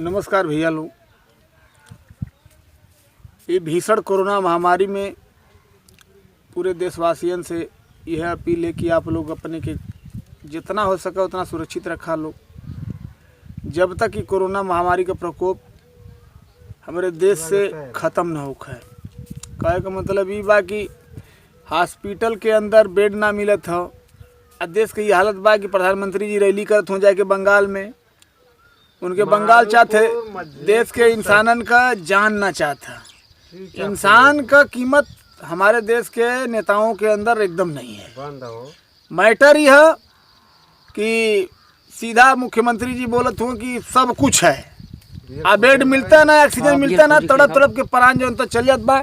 नमस्कार भैया लोग। ये भीषण कोरोना महामारी में पूरे देशवासियों से यह अपील है कि आप लोग अपने के जितना हो सके उतना सुरक्षित रखा लो। जब तक कि कोरोना महामारी का प्रकोप हमारे देश से ख़त्म न हो खाए। कहे का मतलब ये बा कि हॉस्पिटल के अंदर बेड ना मिलत हो। देश की ये हालत बा कि प्रधानमंत्री जी रैली करत हो जाके बंगाल में। उनके बंगाल चाहते देश के इंसानन का जान ना चाहता। इंसान का कीमत हमारे देश के नेताओं के अंदर एकदम नहीं है। मैटर यह कि सीधा मुख्यमंत्री जी बोलत हो कि सब कुछ है, बेड मिलता ना, ऑक्सीजन मिलता ना, तड़प तड़प के प्राण जो तो चल जात बा।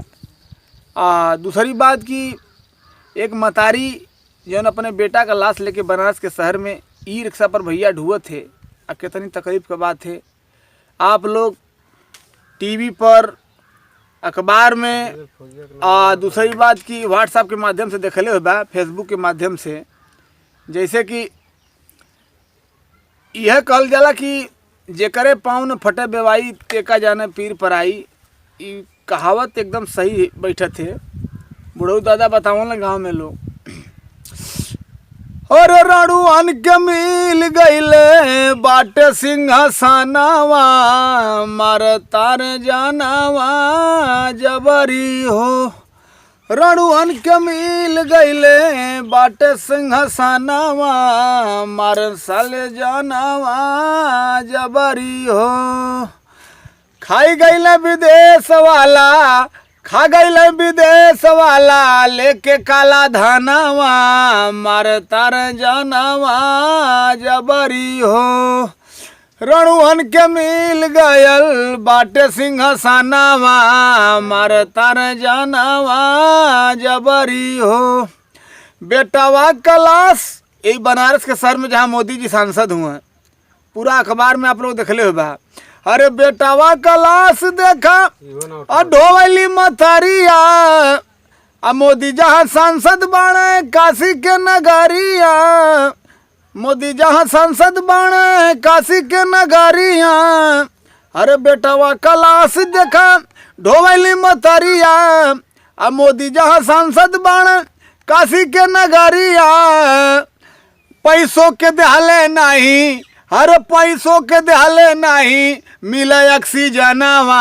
दूसरी बात कि एक मतारी जो अपने बेटा का लाश लेके बनारस के शहर में ई रिक्शा पर भैया ढुआ थे। कितनी तकलीफ की बात है। आप लोग टीवी पर, अखबार में, दूसरी बात कि व्हाट्सएप के माध्यम से देखले हो बा, फेसबुक के माध्यम से, जैसे कि यह कहल जाला कि जेकरे पाँव न फटे बेवाई तेका जाने पीर पर आई। ये कहावत एकदम सही बैठे थे। बुढ़ऊ दादा बताओ ना गाँव में लोग और रणुअन के मिल गईले बाटे सिंहासनावा, मार तार जानावा जबरी हो। रणुअन के मिल गईले बाटे सिंहासनावा, मार साल जानावा जबरी हो। खाई गईले विदेश वाला, खा गईले विदेश वाला लेके काला धनवा, मार तार जानवा जबरी हो। रणुअन के मिल गयल बाटे सिंहासनावा, मार तार जानवा जबरी हो। बेटावा कलाश यही बनारस के शहर में जहाँ मोदी जी सांसद हुए, पूरा अखबार में आप लोग देखले हो बा। अरे बेटावा कलाश देखा और ढोवली मथरिया, मोदी जहाँ सांसद बाणे काशी के नगरिया, मोदी जहाँ सांसद बाणे काशी के नगरिया। अरे बेटावा कलाश देखा ढोवली मथरिया, मोदी जहाँ सांसद बाणे काशी के नगरिया। पैसों के दहले नहीं, हर पैसों के दहले नहीं, मिले ऑक्सीजनवा,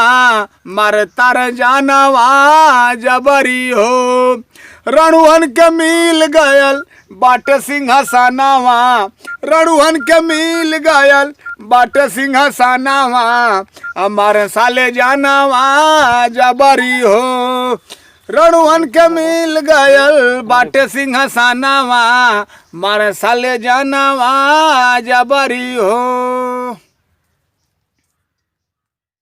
मार तार जानवा जबरी हो। रणुअन के मिल गयल बाटे सिंहासनावा, रणुअन के मिल गयल बाटे सिंहासनावा, हमारे साले जानवा जबरी हो। रणुअन के मिल गयल बाटे सिंहासनावा, मारे साले जानवा जबरी हो।